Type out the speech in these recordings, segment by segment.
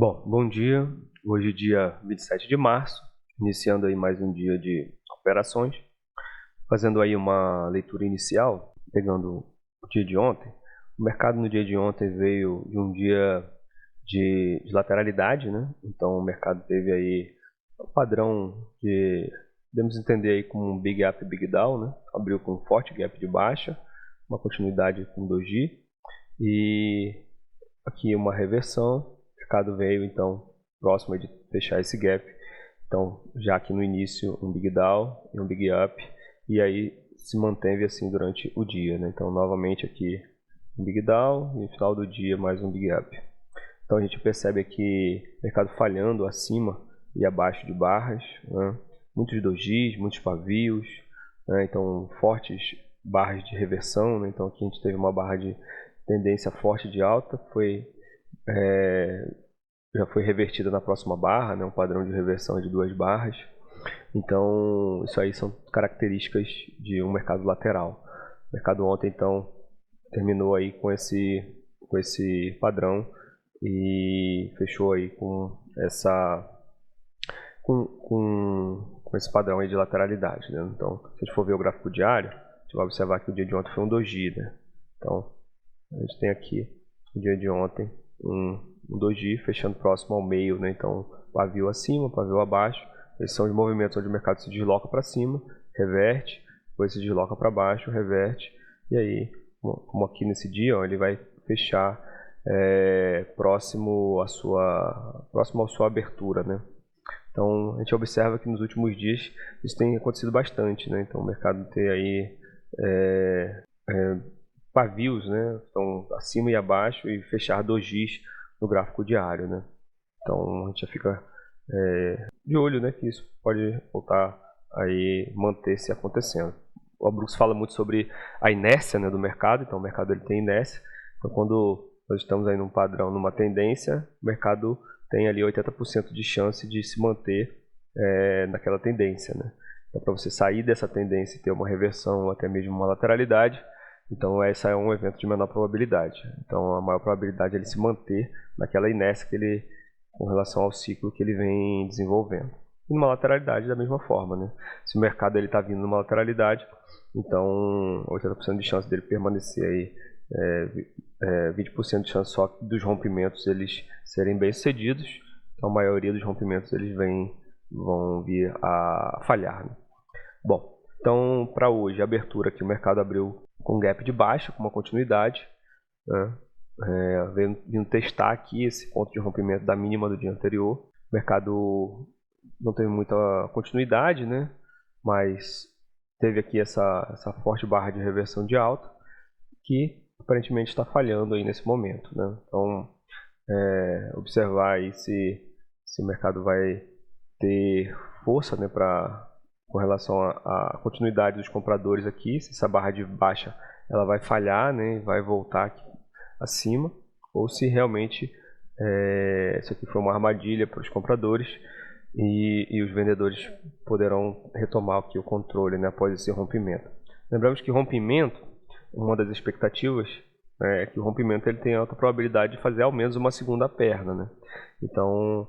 Bom dia. Hoje, dia 27 de março, iniciando aí mais um dia de operações, fazendo aí uma leitura inicial, pegando o dia de ontem. O mercado no dia de ontem veio de um dia de lateralidade, né? Então o mercado teve aí um padrão de, podemos entender aí como um Big Up e Big Down, né? Abriu com um forte gap de baixa, uma continuidade com doji e aqui uma reversão. O mercado veio então próximo de fechar esse gap. Então, já aqui no início um Big Down e um Big Up, e aí se manteve assim durante o dia, né? Então, novamente aqui um Big Down e no final do dia mais um Big Up. Então, a gente percebe aqui o mercado falhando acima e abaixo de barras, né? Muitos dojis, muitos pavios, né? Então fortes barras de reversão, né? Então aqui a gente teve uma barra de tendência forte de alta, já foi revertida na próxima barra, né? Um padrão de reversão de 2 barras. Então, isso aí são características de um mercado lateral. O mercado ontem, então, terminou aí com esse padrão e fechou aí com esse padrão aí de lateralidade, né? Então, se a gente for ver o gráfico diário, a gente vai observar que o dia de ontem foi um doji, né? Então, a gente tem aqui o dia de ontem um doji fechando próximo ao meio, né? Então, pavio acima, pavio abaixo. Esses são os movimentos onde o mercado se desloca para cima, reverte, depois se desloca para baixo, reverte, e aí, como aqui nesse dia, ó, ele vai fechar próximo à sua abertura, né? Então, a gente observa que nos últimos dias isso tem acontecido bastante, né? Então, o mercado tem aí pavios, né? Então, acima e abaixo e fechar dojis no gráfico diário, né? Então, a gente já fica de olho, né? Que isso pode voltar aí manter-se acontecendo. O Brooks fala muito sobre a inércia, né, do mercado. Então, o mercado ele tem inércia. Então, quando nós estamos aí num padrão, numa tendência, o mercado tem ali 80% de chance de se manter naquela tendência, né? Então, para você sair dessa tendência e ter uma reversão ou até mesmo uma lateralidade, então esse é um evento de menor probabilidade. Então, a maior probabilidade é ele se manter naquela inércia que ele, com relação ao ciclo que ele vem desenvolvendo. E numa lateralidade da mesma forma, né? Se o mercado está vindo numa lateralidade, então 80% de chance dele permanecer aí, 20% de chance só dos rompimentos eles serem bem sucedidos. Então a maioria dos rompimentos eles vão vir a falhar, né? Bom, então para hoje a abertura aqui o mercado abriu com gap de baixa, com uma continuidade, né? Vindo testar aqui esse ponto de rompimento da mínima do dia anterior. O mercado não teve muita continuidade, né? Mas teve aqui essa forte barra de reversão de alta que aparentemente está falhando aí nesse momento, né? Então, observar aí se o mercado vai ter força, né, com relação à continuidade dos compradores aqui, se essa barra de baixa ela vai falhar, né, vai voltar aqui acima, ou se realmente isso aqui foi uma armadilha para os compradores e os vendedores poderão retomar aqui o controle, né, após esse rompimento. Lembramos que rompimento, uma das expectativas é que o rompimento ele tem alta probabilidade de fazer ao menos uma segunda perna, né? Então,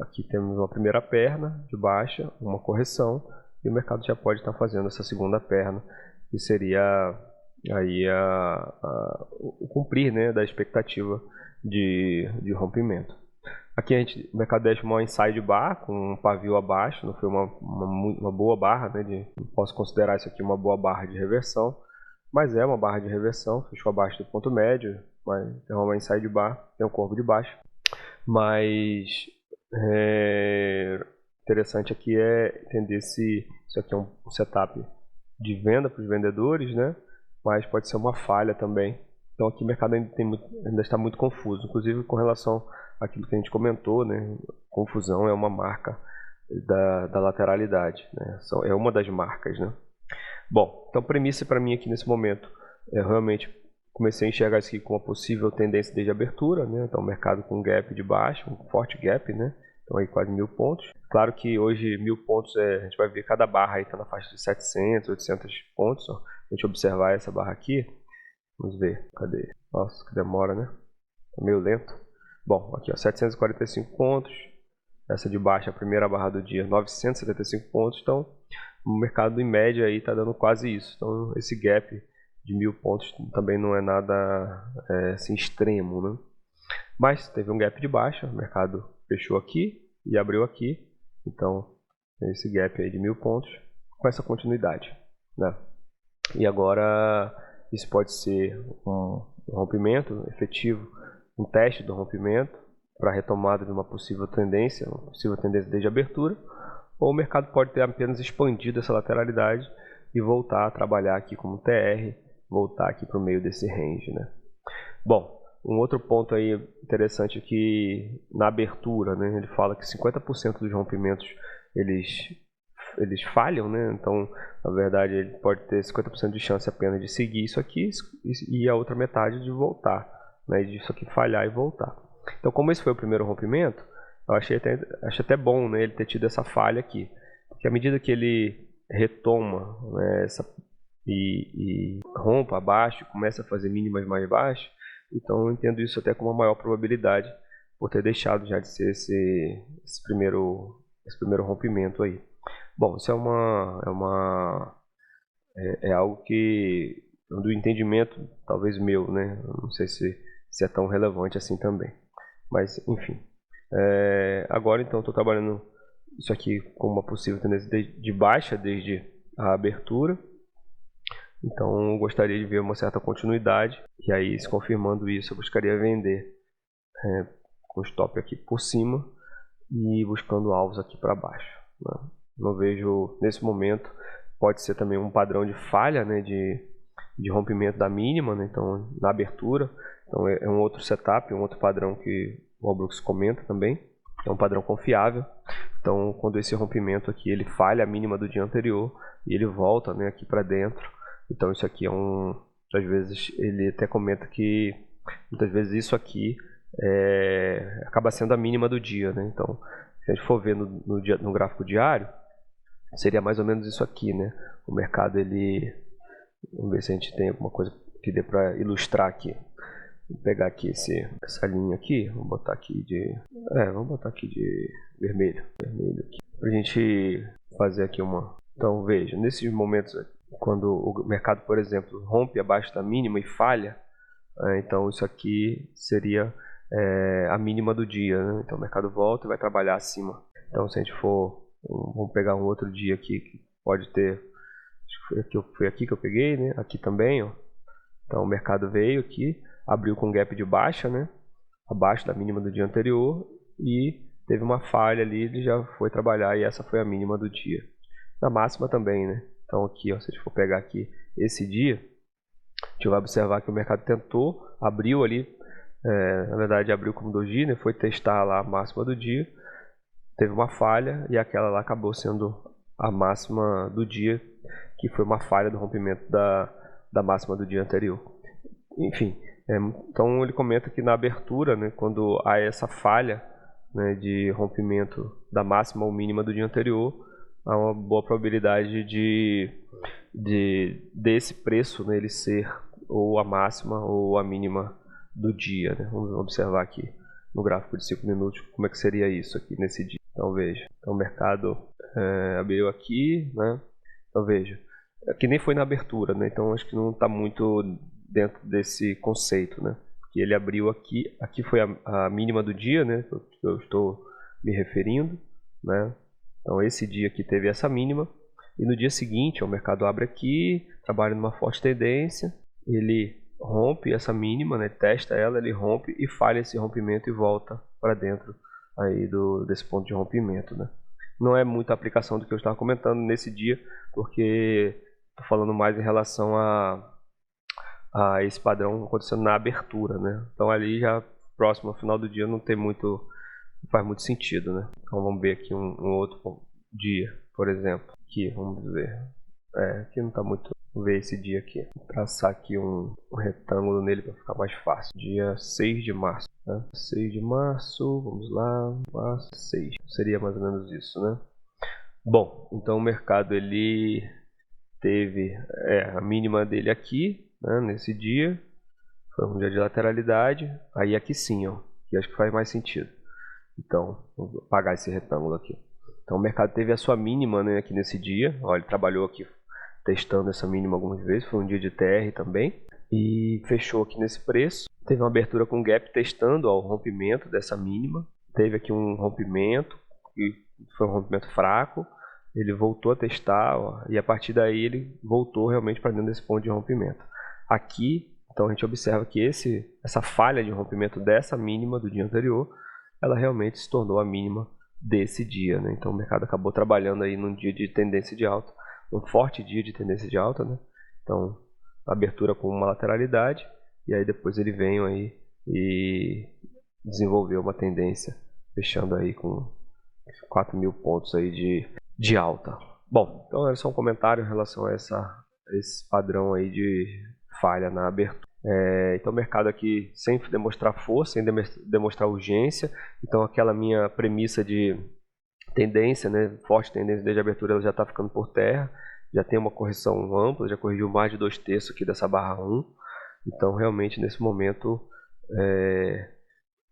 aqui temos uma primeira perna de baixa, uma correção, e o mercado já pode estar fazendo essa segunda perna, que seria aí o cumprir, né, da expectativa de rompimento. Aqui o mercado deixa uma inside bar com um pavio abaixo, não foi uma boa barra, né? Posso considerar isso aqui uma boa barra de reversão, mas é uma barra de reversão, fechou abaixo do ponto médio, mas tem uma inside bar, tem um corpo de baixo. Mas interessante aqui é entender se isso aqui é um setup de venda para os vendedores, né? Mas pode ser uma falha também. Então aqui o mercado ainda está muito confuso, inclusive com relação àquilo que a gente comentou, né? Confusão é uma marca da lateralidade, né? É uma das marcas, né? Bom, então premissa para mim aqui nesse momento, eu realmente comecei a enxergar isso aqui com uma possível tendência desde a abertura, né? Então o mercado com gap de baixo, um forte gap, né? Então aí quase 1000 pontos. Claro que hoje 1000 pontos, a gente vai ver cada barra aí está na faixa de 700, 800 pontos. Ó. A gente observar essa barra aqui, vamos ver, cadê? Nossa, que demora, né? Tá meio lento. Bom, aqui ó, 745 pontos. Essa de baixo, a primeira barra do dia, 975 pontos. Então, o mercado em média aí está dando quase isso. Então, esse gap de 1.000 pontos também não é nada assim, extremo, né? Mas teve um gap de baixa, o mercado fechou aqui e abriu aqui. Então, esse gap aí de 1.000 pontos com essa continuidade, né? E agora, isso pode ser um rompimento efetivo, um teste do rompimento para a retomada de uma possível tendência desde a abertura, ou o mercado pode ter apenas expandido essa lateralidade e voltar a trabalhar aqui como TR, voltar aqui para o meio desse range, né? Bom, um outro ponto aí interessante aqui na abertura, né? Ele fala que 50% dos rompimentos eles falham, né? Então, na verdade, ele pode ter 50% de chance apenas de seguir isso aqui e a outra metade de voltar, né? Disso aqui falhar e voltar. Então, como esse foi o primeiro rompimento, eu achei até bom, né, ele ter tido essa falha aqui. Porque à medida que ele retoma, né, e rompa abaixo, começa a fazer mínimas mais baixas, então eu entendo isso até com uma maior probabilidade por ter deixado já de ser esse primeiro rompimento aí. Bom, isso é algo que do entendimento talvez meu, né? Não sei se é tão relevante assim também. Mas, enfim. Agora, então, estou trabalhando isso aqui com uma possível tendência de baixa desde a abertura. Então, eu gostaria de ver uma certa continuidade. E aí, se confirmando isso, eu buscaria vender com stop aqui por cima e buscando alvos aqui para baixo, né? Não vejo, nesse momento, pode ser também um padrão de falha, né, de rompimento da mínima, né? Então, na abertura. Então, é um outro setup, um outro padrão que o Brooks comenta também. É um padrão confiável. Então, quando esse rompimento aqui ele falha a mínima do dia anterior e ele volta, né, aqui para dentro. Então, isso aqui às vezes, ele até comenta que muitas vezes isso aqui acaba sendo a mínima do dia, né? Então, se a gente for ver no gráfico diário, seria mais ou menos isso aqui, né? O mercado, vamos ver se a gente tem alguma coisa que dê para ilustrar aqui. Vou pegar aqui essa linha aqui, vamos botar aqui de vermelho aqui, pra gente fazer aqui uma. Então veja, nesses momentos quando o mercado, por exemplo, rompe abaixo da mínima e falha, então isso aqui seria a mínima do dia, né? Então o mercado volta e vai trabalhar acima. Então se a gente for, vamos pegar um outro dia aqui que pode ter, acho que foi aqui que eu peguei, né? Aqui também, ó. Então o mercado veio aqui, abriu com gap de baixa, né? Abaixo da mínima do dia anterior e teve uma falha ali, ele já foi trabalhar e essa foi a mínima do dia. Na máxima também, né? Então aqui, ó, se a gente for pegar aqui esse dia, a gente vai observar que o mercado tentou, abriu ali, na verdade abriu como doji, né? Foi testar lá a máxima do dia, teve uma falha e aquela lá acabou sendo a máxima do dia, que foi uma falha do rompimento da máxima do dia anterior. Enfim, então ele comenta que na abertura, né, quando há essa falha, né, de rompimento da máxima ou mínima do dia anterior, há uma boa probabilidade desse preço, né, ele ser ou a máxima ou a mínima do dia, né? Vamos observar aqui no gráfico de 5 minutos como é que seria isso aqui nesse dia. Então veja, então, o mercado abriu aqui, né? Então veja, aqui nem foi na abertura, né? Então acho que não está muito dentro desse conceito, né? Porque ele abriu aqui foi a mínima do dia, né? Que eu estou me referindo, né? Então esse dia aqui teve essa mínima e no dia seguinte o mercado abre aqui, trabalha numa forte tendência, ele rompe essa mínima, né? Testa ela, ele rompe e falha esse rompimento e volta para dentro aí desse ponto de rompimento, né? Não é muita aplicação do que eu estava comentando nesse dia, porque estou falando mais em relação a esse padrão acontecendo na abertura, né? Então ali já próximo ao final do dia não faz muito sentido, né? Então vamos ver aqui um outro dia, por exemplo. Aqui, vamos ver. Aqui não está muito. Vou ver esse dia aqui. Vou traçar aqui um retângulo nele para ficar mais fácil. Dia 6 de março. Né? 6 de março, vamos lá. Março 6. Seria mais ou menos isso, né? Bom, então o mercado ele teve a mínima dele aqui, né, nesse dia. Foi um dia de lateralidade. Aí aqui sim, ó. aqui acho que faz mais sentido. Então, vou apagar esse retângulo aqui. Então o mercado teve a sua mínima, né, aqui nesse dia. Ó, ele trabalhou aqui testando essa mínima algumas vezes, foi um dia de TR também. E fechou aqui nesse preço. Teve uma abertura com gap testando ó, o rompimento dessa mínima. Teve aqui um rompimento, que foi um rompimento fraco. Ele voltou a testar ó, e a partir daí ele voltou realmente para dentro desse ponto de rompimento. Aqui, então a gente observa que essa falha de rompimento dessa mínima do dia anterior, ela realmente se tornou a mínima desse dia, né? Então o mercado acabou trabalhando aí num dia de tendência de alta, um forte dia de tendência de alta, né? Então abertura com uma lateralidade e aí depois ele veio aí e desenvolveu uma tendência, fechando aí com 4.000 pontos aí de alta. Bom, então era só um comentário em relação a esse padrão aí de falha na abertura. Então o mercado aqui sem demonstrar força, sem demonstrar urgência. Então aquela minha premissa de tendência, né, forte tendência desde a abertura, ela já está ficando por terra. Já tem uma correção ampla, já corrigiu mais de 2/3 aqui dessa barra 1. Então realmente nesse momento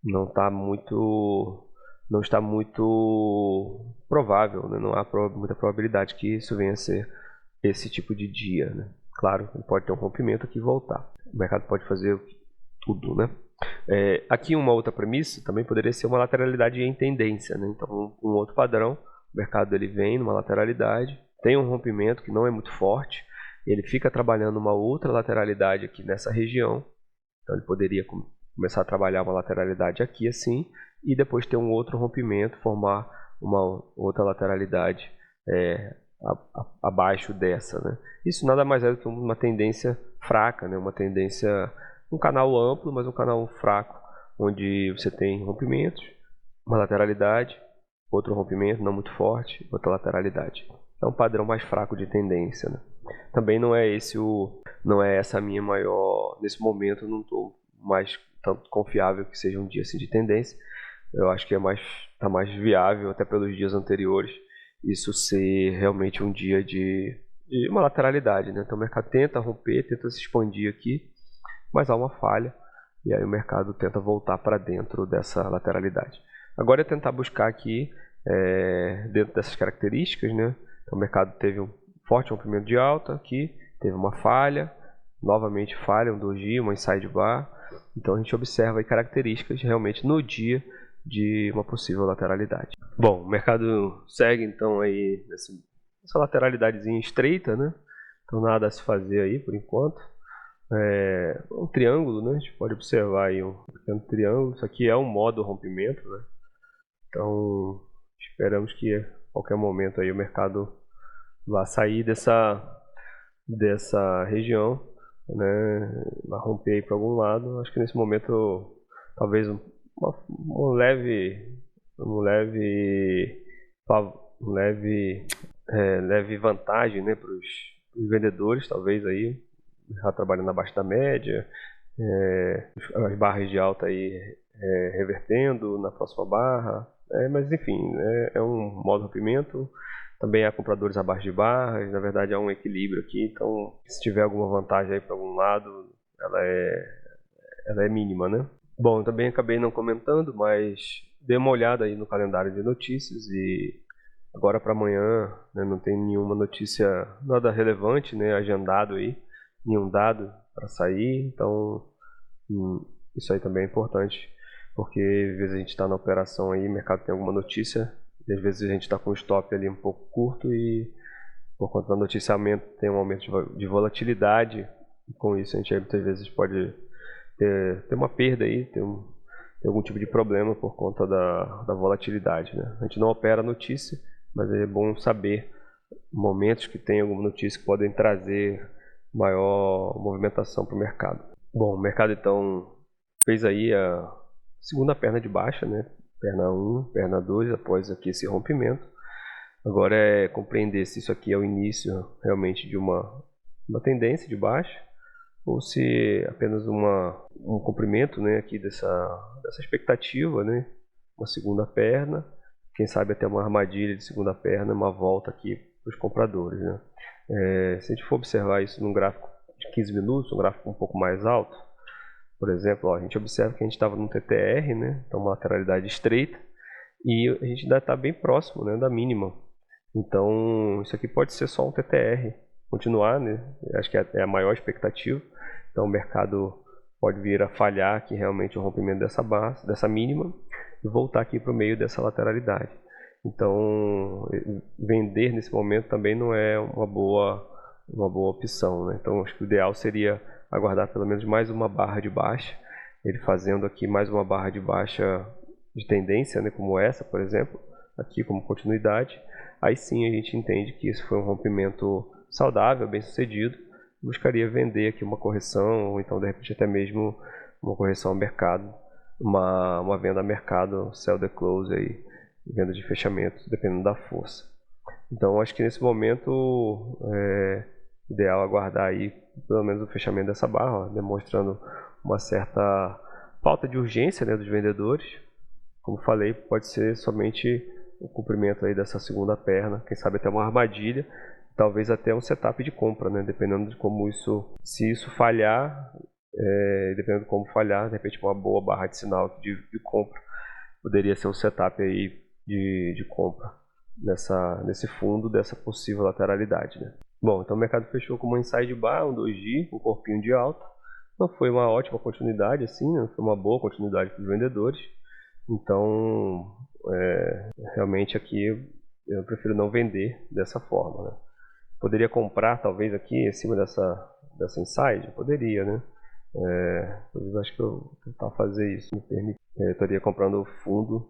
não está muito provável, né? Não há muita probabilidade que isso venha a ser esse tipo de dia, né? Claro, pode ter um rompimento aqui e voltar. O mercado pode fazer tudo, né? Aqui uma outra premissa também poderia ser uma lateralidade em tendência, né? Então um outro padrão, o mercado ele vem numa lateralidade, tem um rompimento que não é muito forte, ele fica trabalhando uma outra lateralidade aqui nessa região, então ele poderia começar a trabalhar uma lateralidade aqui assim, e depois ter um outro rompimento, formar uma outra lateralidade abaixo dessa, né? Isso nada mais é do que uma tendência fraca, né? Uma tendência, um canal amplo, mas um canal fraco, onde você tem rompimentos, uma lateralidade, outro rompimento não muito forte, outra lateralidade. É um padrão mais fraco de tendência, né? Também não é essa a minha maior, nesse momento eu não estou mais tanto confiável que seja um dia assim de tendência. Eu acho que tá mais viável, até pelos dias anteriores, isso ser realmente um dia de uma lateralidade, né? Então o mercado tenta romper, tenta se expandir aqui, mas há uma falha, e aí o mercado tenta voltar para dentro dessa lateralidade. Agora é tentar buscar aqui, dentro dessas características, né? Então o mercado teve um forte rompimento de alta aqui, teve uma falha, novamente falha, um doji, uma inside bar. Então a gente observa aí características realmente no dia de uma possível lateralidade. Bom, o mercado segue então aí nessa lateralidadezinha estreita, né? Então nada a se fazer aí por enquanto. Um triângulo, né? A gente pode observar aí um pequeno triângulo. Isso aqui é um modo rompimento, né? Então esperamos que a qualquer momento aí o mercado vá sair dessa região, né? Vai romper aí para algum lado. Acho que nesse momento talvez uma leve vantagem, né, para os vendedores, talvez aí já trabalhando abaixo da média, as barras de alta aí revertendo na próxima barra, mas enfim, é um modo rompimento. Também há compradores abaixo de barras, na verdade há um equilíbrio aqui, então se tiver alguma vantagem aí para algum lado, ela é mínima, né? Bom, eu também acabei não comentando, mas dei uma olhada aí no calendário de notícias e agora para amanhã, né, não tem nenhuma notícia, nada relevante, né, agendado aí, nenhum dado para sair, então isso aí também é importante, porque às vezes a gente está na operação aí, o mercado tem alguma notícia, e às vezes a gente está com o stop ali um pouco curto e por conta do noticiamento tem um aumento de volatilidade, e com isso a gente aí, muitas vezes pode ter uma perda aí, ter algum tipo de problema por conta da volatilidade, né? A gente não opera a notícia, mas é bom saber momentos que tem alguma notícia que podem trazer maior movimentação para o mercado. Bom, o mercado então fez aí a segunda perna de baixa, né? Perna 1, perna 2, após aqui esse rompimento. Agora é compreender se isso aqui é o início realmente de uma tendência de baixa, ou se apenas um comprimento, né, aqui dessa expectativa, né, uma segunda perna, quem sabe até uma armadilha de segunda perna, uma volta aqui para os compradores, né. Se a gente for observar isso num gráfico de 15 minutos, um gráfico um pouco mais alto, Por exemplo, ó, a gente observa que a gente estava no TTR, né? Então uma lateralidade estreita, e a gente ainda está bem próximo, né, da mínima. Então isso aqui pode ser só um TTR, continuar, né? Acho que é a maior expectativa. Então o mercado pode vir a falhar aqui realmente o rompimento dessa base, dessa mínima, e voltar aqui para o meio dessa lateralidade. Então vender nesse momento também não é uma boa opção, né? Então acho que o ideal seria aguardar pelo menos mais uma barra de baixa, ele fazendo aqui mais uma barra de baixa de tendência, né, como essa, por exemplo, aqui como continuidade. Aí sim a gente entende que isso foi um rompimento saudável, bem sucedido, buscaria vender aqui uma correção, ou então de repente até mesmo uma correção ao mercado, uma venda a mercado, sell the close aí, venda de fechamento, dependendo da força. Então acho que nesse momento é ideal aguardar aí pelo menos o fechamento dessa barra, ó, demonstrando uma certa falta de urgência, né, dos vendedores. Como falei, pode ser somente o cumprimento aí dessa segunda perna, quem sabe até uma armadilha, talvez até um setup de compra, né, dependendo de como isso, se isso falhar, dependendo de como falhar, de repente uma boa barra de sinal de compra poderia ser um setup aí de compra nesse fundo dessa possível lateralidade, né? Bom, então o mercado fechou com uma inside bar, um doji, um corpinho de alta. Não foi uma ótima continuidade, assim, né? Foi uma boa continuidade para os vendedores. Então, realmente aqui eu prefiro não vender dessa forma, né? Poderia comprar talvez aqui em cima dessa inside? Poderia, né? Eu acho que eu vou tentar fazer isso, me permite. Eu estaria comprando o fundo.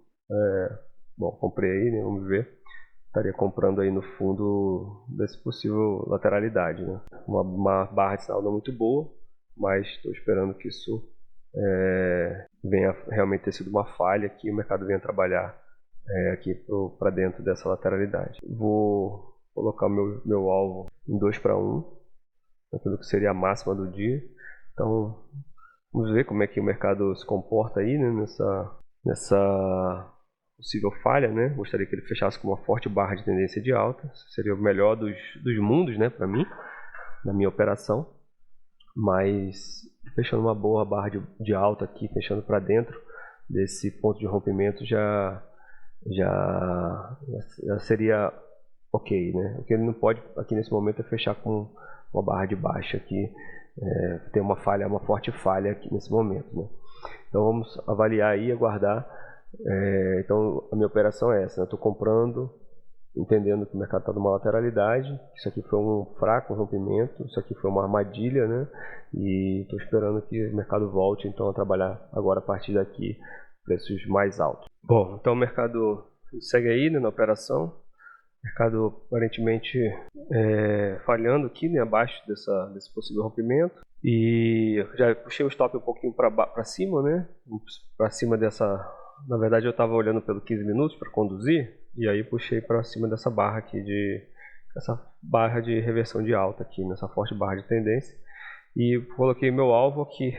Bom, comprei aí, né? Vamos ver. Estaria comprando aí no fundo desse possível lateralidade, né? Uma barra de sinal não muito boa, mas estou esperando que isso venha realmente ter sido uma falha, que o mercado venha trabalhar aqui para dentro dessa lateralidade. Vou colocar meu alvo em 2 para 1, aquilo que seria a máxima do dia. Então vamos ver como é que o mercado se comporta aí, né, nessa possível falha, né? Gostaria que ele fechasse com uma forte barra de tendência de alta. Seria o melhor dos mundos, né, para mim, na minha operação. Mas fechando uma boa barra de alta aqui, fechando para dentro desse ponto de rompimento já seria ok, né? O que ele não pode aqui nesse momento é fechar com uma barra de baixa aqui, ter uma forte falha aqui nesse momento, né? Então vamos avaliar aí, aguardar. Então a minha operação é essa, né? Eu estou comprando, entendendo que o mercado está numa lateralidade, isso aqui foi um fraco rompimento, isso aqui foi uma armadilha, né? E estou esperando que o mercado volte então a trabalhar agora a partir daqui preços mais altos. Bom, então o mercado segue aí, né, na operação, o mercado aparentemente falhando aqui, né, abaixo desse possível rompimento, e já puxei o stop um pouquinho para cima, né, para cima dessa. Na verdade eu estava olhando pelo 15 minutos para conduzir, e aí puxei para cima dessa barra aqui, essa barra de reversão de alta aqui, nessa forte barra de tendência, e coloquei meu alvo aqui.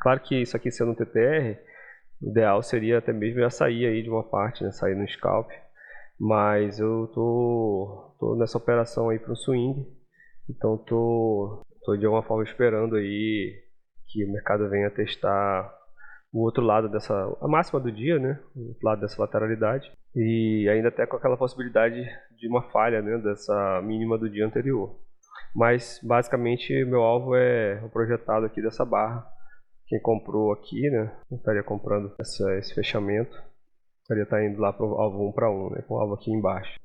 Claro que isso aqui sendo um TTR, o ideal seria até mesmo já sair aí de uma parte, né, sair no scalp, mas eu tô nessa operação aí para o swing, então tô de alguma forma esperando aí que o mercado venha testar o outro lado a máxima do dia, né? O outro lado dessa lateralidade. E ainda até com aquela possibilidade de uma falha, né? Dessa mínima do dia anterior. Mas basicamente meu alvo é o projetado aqui dessa barra. Quem comprou aqui, né? Estaria comprando esse fechamento. Estaria indo lá para o alvo 1 para 1, né? Com o alvo aqui embaixo.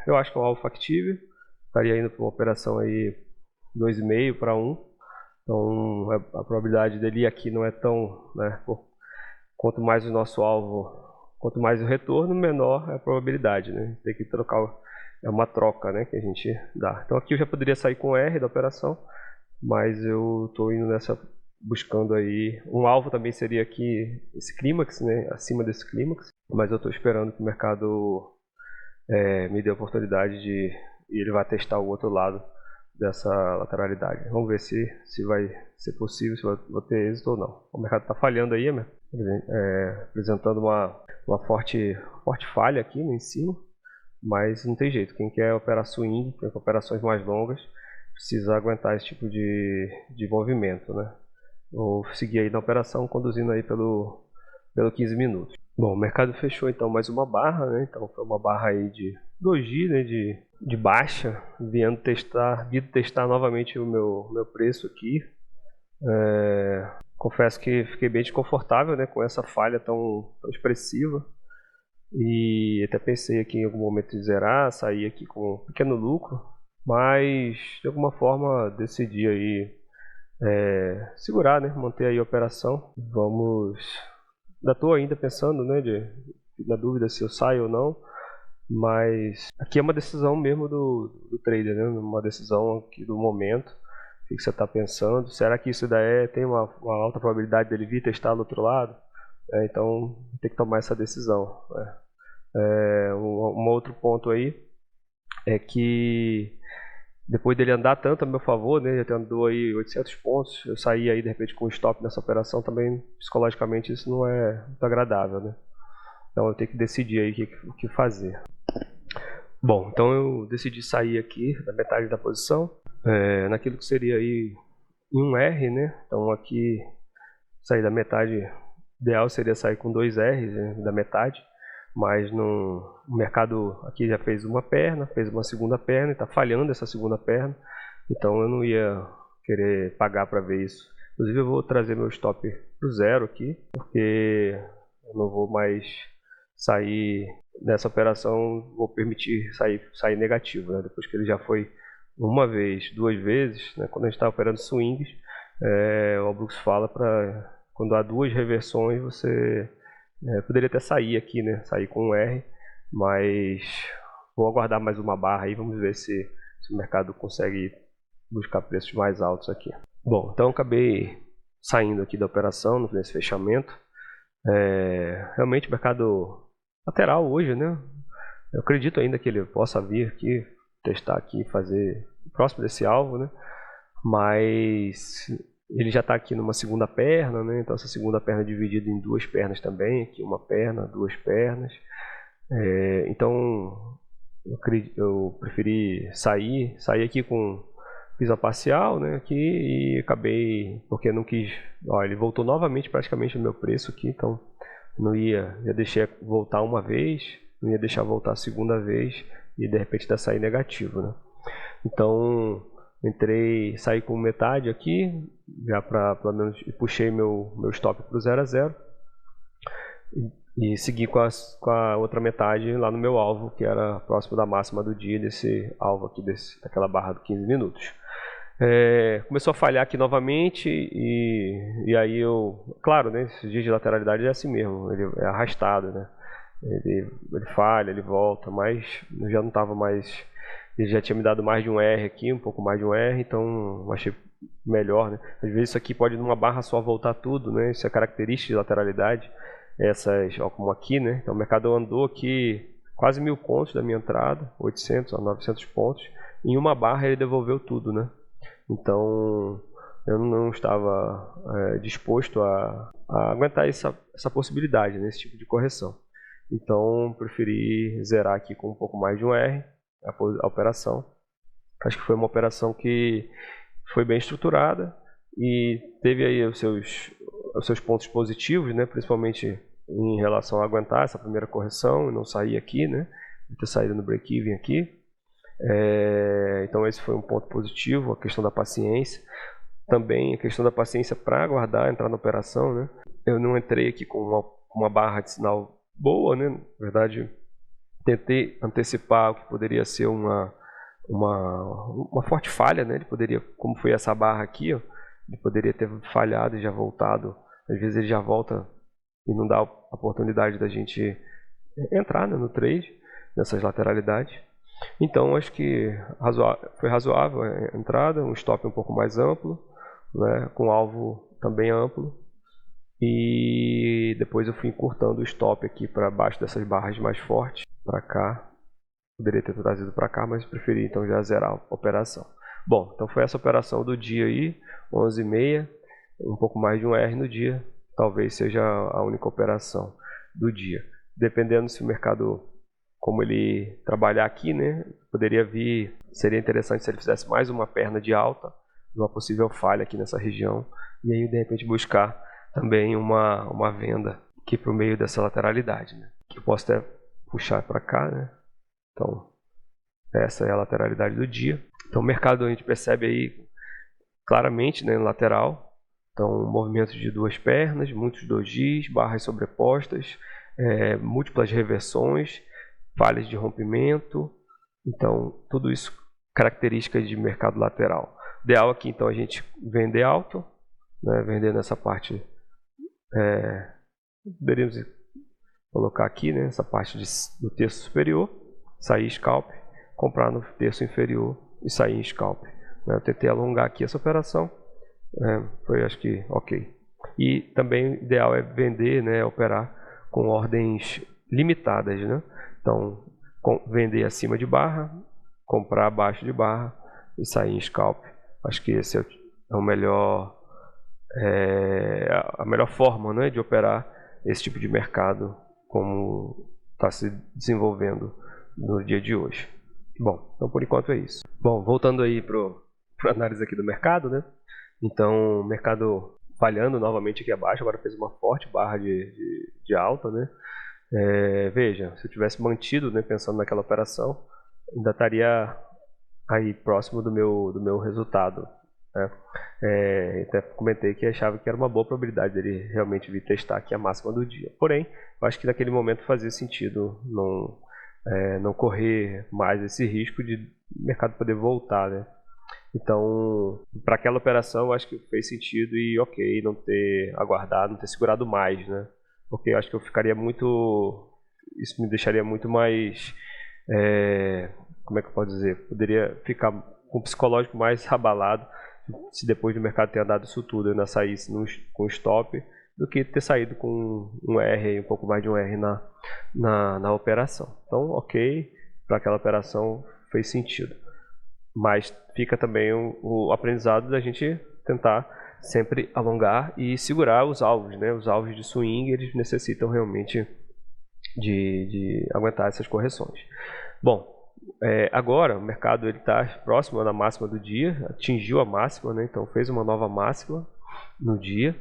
Eu acho que é um alvo factível. Estaria indo para uma operação aí 2,5 para 1. Então a probabilidade dele ir aqui não é tão, né, quanto mais o nosso alvo, quanto mais o retorno, menor é a probabilidade, né? Tem que trocar, é uma troca, né, que a gente dá. Então aqui eu já poderia sair com R da operação, mas eu estou indo buscando aí, um alvo também seria aqui esse clímax, né, acima desse clímax, mas eu estou esperando que o mercado me dê a oportunidade e ele vai testar o outro lado dessa lateralidade. Vamos ver se vai ser possível, se vou ter êxito ou não. O mercado está falhando aí, né? Apresentando uma forte falha aqui, né, em cima, mas não tem jeito. Quem quer operar swing, quer operações mais longas, precisa aguentar esse tipo de movimento, né? Vou seguir aí na operação, conduzindo aí pelo 15 minutos. Bom, o mercado fechou então mais uma barra, né? Então foi uma barra aí de doji, né? De baixa, vindo testar novamente o meu preço aqui. Confesso que fiquei bem desconfortável, né, com essa falha tão expressiva. E até pensei aqui em algum momento de zerar, sair aqui com um pequeno lucro, mas de alguma forma decidi aí segurar, né, manter aí a operação. Ainda estou ainda pensando, né, na dúvida se eu saio ou não, mas aqui é uma decisão mesmo do trader, né, uma decisão aqui do momento. O que você está pensando? Será que isso daí tem uma alta probabilidade dele vir testar do outro lado? Então tem que tomar essa decisão. Um outro ponto aí é que depois dele andar tanto a meu favor, né, ele andou aí 800 pontos, eu saí aí de repente com um stop nessa operação, também psicologicamente isso não é muito agradável, né? Então eu tenho que decidir aí o que fazer. Bom, então eu decidi sair aqui da metade da posição, naquilo que seria aí em um R, né? Então aqui sair da metade, ideal seria sair com 2 R's, né, da metade, mas o mercado aqui já fez uma perna, fez uma segunda perna e está falhando essa segunda perna, então eu não ia querer pagar para ver isso. Inclusive eu vou trazer meu stop para o zero aqui, porque eu não vou mais sair nessa operação, vou permitir sair negativo, né? Depois que ele já foi uma vez, 2 vezes, né? Quando a gente está operando swings, o Brooks fala para quando há 2 reversões você poderia até sair aqui, né? Sair com um R, mas vou aguardar mais uma barra aí, vamos ver se o mercado consegue buscar preços mais altos aqui. Bom, então acabei saindo aqui da operação nesse fechamento. Realmente o mercado lateral hoje, né? Eu acredito ainda que ele possa vir aqui, testar aqui, fazer próximo desse alvo, né? Mas ele já está aqui numa segunda perna, né? Então essa segunda perna é dividida em 2 pernas também, aqui uma perna, 2 pernas. Então eu preferi sair aqui fiz a parcial, né, aqui, e acabei, porque eu não quis, ele voltou novamente praticamente no meu preço aqui, então já deixei voltar uma vez, não ia deixar voltar a segunda vez e de repente ainda sair negativo, né? Então saí com metade aqui, já para pelo menos, puxei meu stop para o 0 a 0 e segui com a outra metade lá no meu alvo, que era próximo da máxima do dia, desse alvo aqui, daquela barra de 15 minutos. Começou a falhar aqui novamente e aí claro, né, esses dias de lateralidade é assim mesmo, ele é arrastado, né? Ele falha, ele volta, mas eu já não estava mais, ele já tinha me dado mais de um R aqui, um pouco mais de um R, então achei melhor, né? Às vezes isso aqui pode numa barra só voltar tudo, né? Isso é característica de lateralidade, como aqui, né? Então o mercado andou aqui quase 1000 pontos da minha entrada, 800 a 900 pontos, em uma barra ele devolveu tudo, né? Então eu não estava disposto a aguentar essa possibilidade, né, esse tipo de correção. Então preferi zerar aqui com um pouco mais de um R a operação. Acho que foi uma operação que foi bem estruturada e teve aí os seus pontos positivos, né, principalmente em relação a aguentar essa primeira correção e não sair aqui, né, ter saído no break-even aqui. Então esse foi um ponto positivo, a questão da paciência. Também a questão da paciência para aguardar, entrar na operação, né? Eu não entrei aqui com uma barra de sinal boa, né? Na verdade, tentei antecipar o que poderia ser uma forte falha, né? Ele poderia, como foi essa barra aqui, ó, ele poderia ter falhado e já voltado. Às vezes ele já volta e não dá a oportunidade da gente entrar, né, no trade, nessas lateralidades. Então acho que foi razoável a entrada, um stop um pouco mais amplo, né, com alvo também amplo, e depois eu fui encurtando o stop aqui para baixo dessas barras mais fortes, para cá. Poderia ter trazido para cá, mas preferi então já zerar a operação. Bom, então foi essa operação do dia aí, 11h30, um pouco mais de um R no dia, talvez seja a única operação do dia. Dependendo se o mercado, como ele trabalhar aqui, né, poderia vir, seria interessante se ele fizesse mais uma perna de alta, uma possível falha aqui nessa região, e aí de repente buscar também uma venda aqui para o meio dessa lateralidade, né? Que eu posso até puxar para cá, né? Então essa é a lateralidade do dia. Então o mercado a gente percebe aí claramente, né, no lateral, então movimentos de duas pernas, muitos dojis, barras sobrepostas, múltiplas reversões, falhas de rompimento, então tudo isso características de mercado lateral. Ideal aqui então a gente vender alto, né, vender nessa parte, poderíamos colocar aqui, né, essa parte do terço superior, sair scalp, comprar no terço inferior e sair em scalp. Eu tentei alongar aqui essa operação, foi acho que ok. E também o ideal é vender, né, operar com ordens limitadas, né? Então vender acima de barra, comprar abaixo de barra e sair em scalp. Acho que esse é o melhor, a melhor forma, né, de operar esse tipo de mercado como está se desenvolvendo no dia de hoje. Bom, então por enquanto é isso. Bom, voltando aí para a análise aqui do mercado, né? Então o mercado falhando novamente aqui abaixo, agora fez uma forte barra de alta, né? Veja, se eu tivesse mantido, né, pensando naquela operação, ainda estaria aí próximo do meu resultado, né? Até comentei que achava que era uma boa probabilidade dele realmente vir testar aqui a máxima do dia. Porém, eu acho que naquele momento fazia sentido não correr mais esse risco de o mercado poder voltar, né? Então, para aquela operação, eu acho que fez sentido e ok, não ter aguardado, não ter segurado mais, né? Porque eu acho que eu ficaria muito... Isso me deixaria muito mais... como é que eu posso dizer? Poderia ficar com o psicológico mais abalado se depois do mercado ter dado isso tudo, eu ainda saísse com stop, do que ter saído com um R, um pouco mais de um R na operação. Então, ok, para aquela operação fez sentido. Mas fica também o aprendizado da gente tentar sempre alongar e segurar os alvos, né? Os alvos de swing, eles necessitam realmente de aguentar essas correções. Bom, agora o mercado está próximo da máxima do dia, atingiu a máxima, né? Então fez uma nova máxima no dia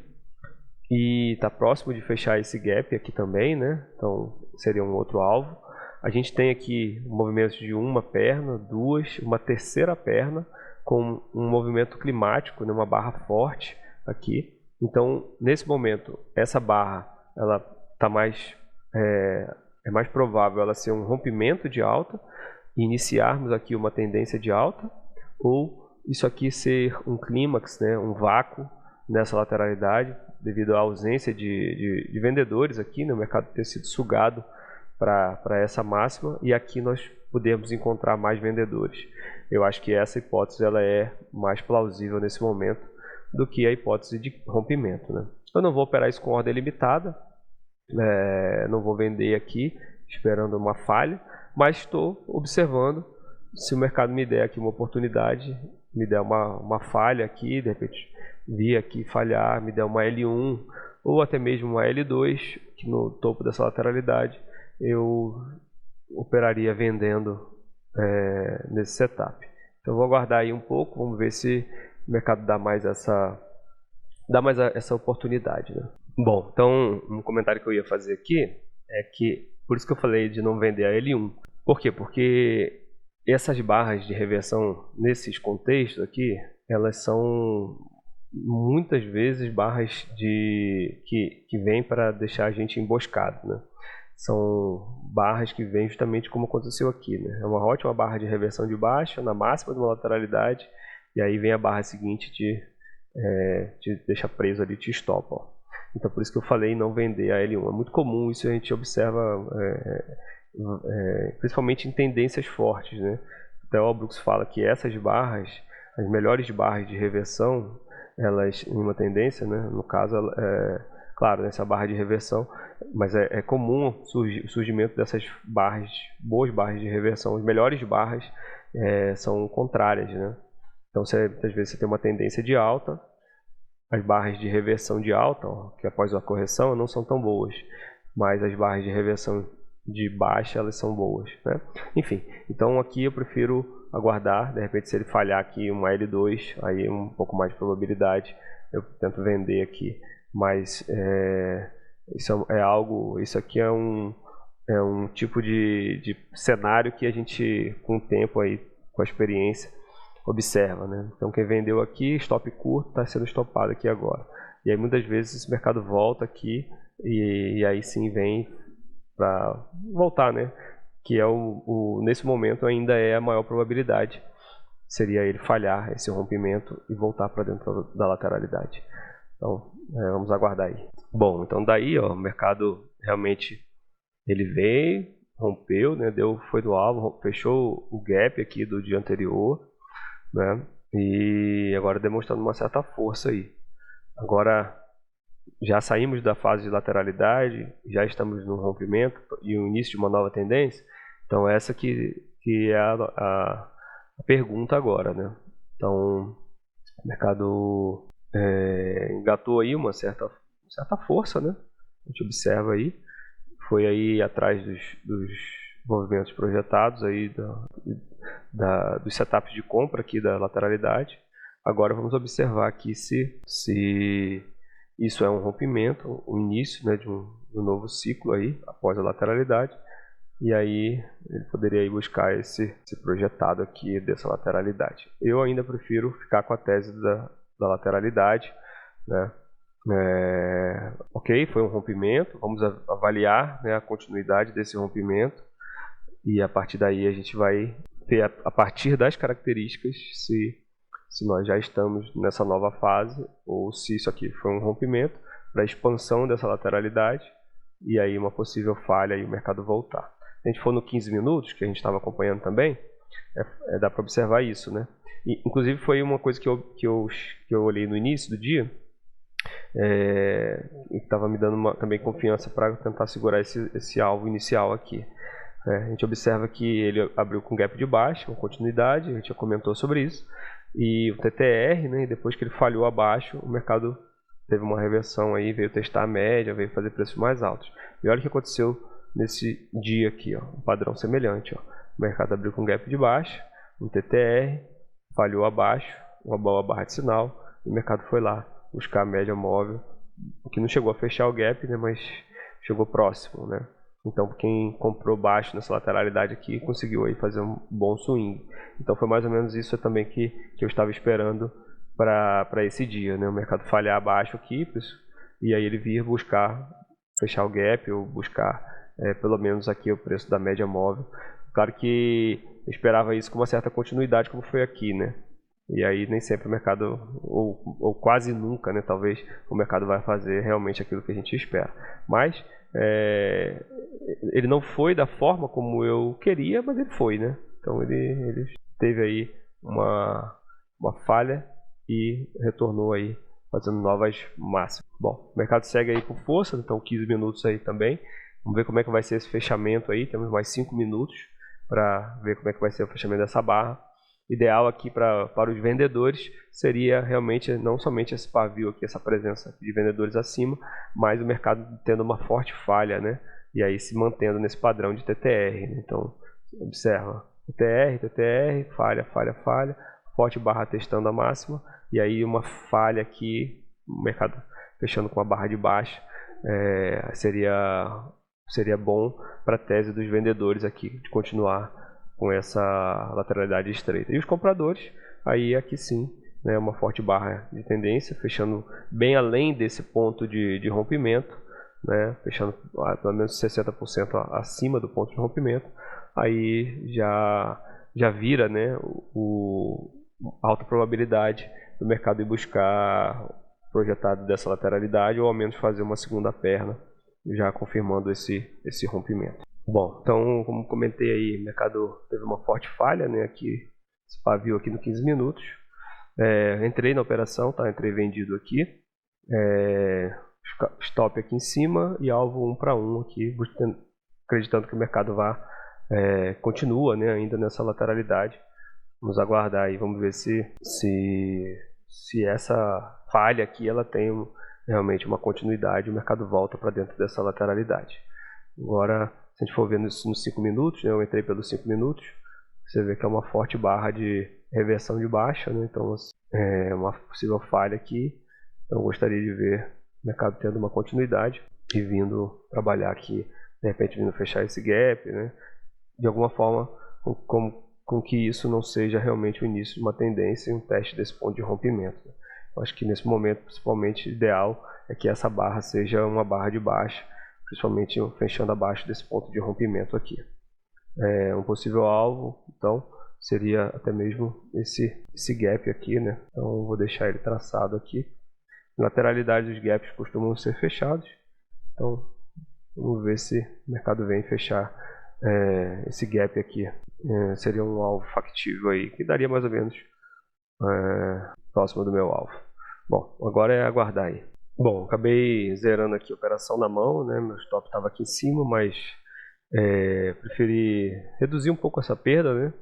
e está próximo de fechar esse gap aqui também, né? Então seria um outro alvo. A gente tem aqui movimentos de uma perna, duas, uma terceira perna com um movimento climático, né? Uma barra forte aqui. Então nesse momento essa barra ela está mais é mais provável ela ser um rompimento de alta e iniciarmos aqui uma tendência de alta, ou isso aqui ser um clímax, né, um vácuo nessa lateralidade, devido à ausência de vendedores aqui, né, o mercado ter sido sugado para essa máxima, e aqui nós podemos encontrar mais vendedores. Eu acho que essa hipótese ela é mais plausível nesse momento do que a hipótese de rompimento, né? Eu não vou operar isso com ordem limitada, não vou vender aqui esperando uma falha, mas estou observando se o mercado me der aqui uma oportunidade, me der uma falha aqui, de repente vir aqui falhar, me der uma L1 ou até mesmo uma L2 que no topo dessa lateralidade, eu operaria vendendo nesse setup. Então vou aguardar aí um pouco, vamos ver se o mercado dá mais essa oportunidade, né? Bom, então um comentário que eu ia fazer aqui é que, por isso que eu falei de não vender a L1. Por quê? Porque essas barras de reversão nesses contextos aqui, elas são muitas vezes barras que vêm para deixar a gente emboscado, né? São barras que vêm justamente como aconteceu aqui, né? É uma ótima barra de reversão de baixa, na máxima de uma lateralidade, e aí vem a barra seguinte te deixa preso ali, te estopa, ó. Então por isso que eu falei não vender a L1. É muito comum isso, a gente observa principalmente em tendências fortes, né? Até o Brooks fala que essas barras, as melhores barras de reversão, elas em uma tendência, né? No caso, claro, nessa barra de reversão, mas é comum o surgimento dessas barras, boas barras de reversão. As melhores barras são contrárias, né? Então, às vezes você tem uma tendência de alta, as barras de reversão de alta, ó, que após a correção não são tão boas, mas as barras de reversão de baixa, elas são boas, né? Enfim, então aqui eu prefiro aguardar, de repente se ele falhar aqui uma L2, aí um pouco mais de probabilidade, eu tento vender aqui, mas isso aqui é um tipo de cenário que a gente, com o tempo aí, com a experiência, observa, né? Então quem vendeu aqui, stop curto, está sendo stopado aqui agora. E aí muitas vezes esse mercado volta aqui e aí sim vem para voltar, né? Que é nesse momento ainda é a maior probabilidade, seria ele falhar esse rompimento e voltar para dentro da lateralidade. Então vamos aguardar aí. Bom, então daí ó, o mercado realmente ele veio, rompeu, né? Foi do alvo, fechou o gap aqui do dia anterior, né? E agora demonstrando uma certa força aí. Agora já saímos da fase de lateralidade, já estamos no rompimento e o início de uma nova tendência. Então essa que é a pergunta agora, né? Então o mercado engatou aí uma certa força, né? A gente observa aí, foi aí atrás dos movimentos projetados aí dos setups de compra aqui da lateralidade. Agora vamos observar aqui se isso é um rompimento, o início, né, de um novo ciclo aí após a lateralidade. E aí ele poderia ir buscar esse projetado aqui dessa lateralidade. Eu ainda prefiro ficar com a tese da lateralidade, né? Ok, foi um rompimento, vamos avaliar, né, a continuidade desse rompimento e a partir daí a gente vai ver a partir das características se nós já estamos nessa nova fase ou se isso aqui foi um rompimento para expansão dessa lateralidade e aí uma possível falha e o mercado voltar. Se a gente for no 15 minutos, que a gente estava acompanhando também, dá para observar isso, né? E, inclusive foi uma coisa que eu olhei no início do dia, e estava me dando também confiança para tentar segurar esse alvo inicial aqui. A gente observa que ele abriu com gap de baixa, com continuidade, a gente já comentou sobre isso, e o TTR, né, depois que ele falhou abaixo, o mercado teve uma reversão aí, veio testar a média, veio fazer preços mais altos. E olha o que aconteceu nesse dia aqui, ó, um padrão semelhante. Ó. O mercado abriu com gap de baixa, um TTR, falhou abaixo, uma boa barra de sinal, e o mercado foi lá buscar a média móvel, que não chegou a fechar o gap, né, mas chegou próximo, né? Então quem comprou baixo nessa lateralidade aqui conseguiu aí fazer um bom swing. Então foi mais ou menos isso também que eu estava esperando para esse dia, né? O mercado falhar abaixo aqui e aí ele vir buscar fechar o gap ou buscar pelo menos aqui o preço da média móvel. Claro que eu esperava isso com uma certa continuidade como foi aqui, né? E aí nem sempre o mercado, ou quase nunca, né, talvez o mercado vai fazer realmente aquilo que a gente espera. Mas ele não foi da forma como eu queria, mas ele foi, né? Então ele teve aí uma falha e retornou aí fazendo novas máximas. Bom, o mercado segue aí com força, então 15 minutos aí também. Vamos ver como é que vai ser esse fechamento aí. Temos mais 5 minutos para ver como é que vai ser o fechamento dessa barra. Ideal aqui para os vendedores seria realmente não somente esse pavio aqui, essa presença de vendedores acima, mas o mercado tendo uma forte falha, né? E aí se mantendo nesse padrão de TTR. Né? Então, observa, TTR, falha, falha, falha, forte barra testando a máxima, e aí uma falha aqui, o mercado fechando com a barra de baixa, seria bom para a tese dos vendedores aqui de continuar com essa lateralidade estreita. E os compradores, aí aqui sim, né, uma forte barra de tendência, fechando bem além desse ponto de rompimento, né, fechando pelo menos 60% acima do ponto de rompimento, aí já vira, né, alta probabilidade do mercado ir buscar projetado dessa lateralidade ou ao menos fazer uma segunda perna, já confirmando esse rompimento. Bom, então, como comentei aí, o mercado teve uma forte falha, né, aqui, esse pavio aqui no 15 minutos. Entrei na operação, tá? Entrei vendido aqui. Stop aqui em cima e alvo 1 para 1 aqui, acreditando que o mercado continua, né, ainda nessa lateralidade. Vamos aguardar aí, vamos ver se essa falha aqui ela tem realmente uma continuidade, o mercado volta para dentro dessa lateralidade. Agora Se a gente for ver nos 5 minutos, né, eu entrei pelos 5 minutos, você vê que é uma forte barra de reversão de baixa, né, então é uma possível falha aqui. Então eu gostaria de ver o mercado tendo uma continuidade e vindo trabalhar aqui, de repente vindo fechar esse gap, né, de alguma forma com que isso não seja realmente o início de uma tendência e um teste desse ponto de rompimento. Eu acho que nesse momento, principalmente, ideal é que essa barra seja uma barra de baixa, principalmente fechando abaixo desse ponto de rompimento aqui. Um possível alvo, então, seria até mesmo esse gap aqui, né? Então, vou deixar ele traçado aqui. Lateralidade dos gaps costumam ser fechados, então, vamos ver se o mercado vem fechar esse gap aqui. Seria um alvo factível aí, que daria mais ou menos próximo do meu alvo. Bom, agora é aguardar aí. Bom, acabei zerando aqui a operação na mão, né? Meu stop estava aqui em cima, mas preferi reduzir um pouco essa perda, né?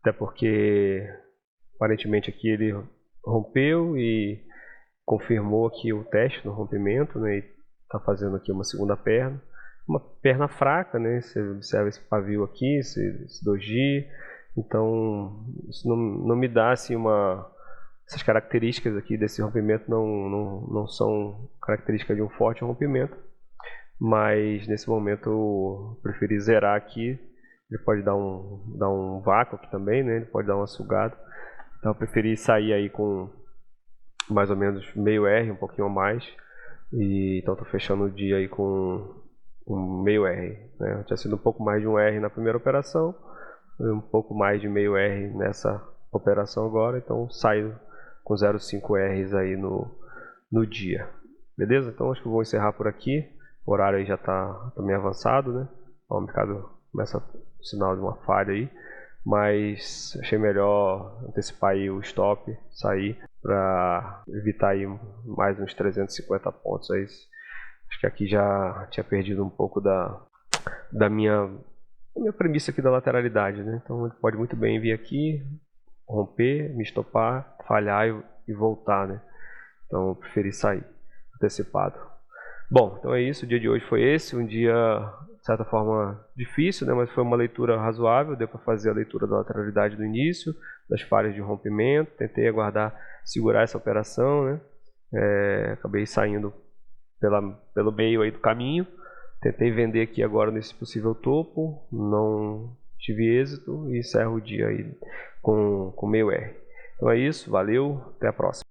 Até porque aparentemente aqui ele rompeu e confirmou aqui o teste no rompimento, né? E está fazendo aqui uma segunda perna. Uma perna fraca, né? Você observa esse pavio aqui, esse doji. Então, isso não me dá assim essas características aqui desse rompimento não são características de um forte rompimento. Mas nesse momento eu preferi zerar aqui. Ele pode dar um vácuo aqui também, né? Ele pode dar uma sugada. Então eu preferi sair aí com mais ou menos meio R, um pouquinho a mais. E então estou fechando o dia aí com um meio R, né? Tinha sido um pouco mais de um R na primeira operação, um pouco mais de meio R nessa operação agora, então saio com 0,5 Rs aí no dia. Beleza? Então acho que eu vou encerrar por aqui. O horário aí já está meio avançado, né? O mercado começa a sinal de uma falha aí, mas achei melhor antecipar aí o stop, sair para evitar aí mais uns 350 pontos aí. Acho que aqui já tinha perdido um pouco da minha premissa aqui da lateralidade, né? Então ele pode muito bem vir aqui, romper, me estopar, falhar e voltar, né? Então eu preferi sair antecipado. Bom, então é isso, o dia de hoje foi esse, um dia de certa forma difícil, né? Mas foi uma leitura razoável, deu para fazer a leitura da lateralidade do início, das falhas de rompimento, tentei aguardar, segurar essa operação, né? Acabei saindo pelo meio aí do caminho, tentei vender aqui agora nesse possível topo, não tive êxito e encerro o dia aí com meio R. Então é isso, valeu, até a próxima.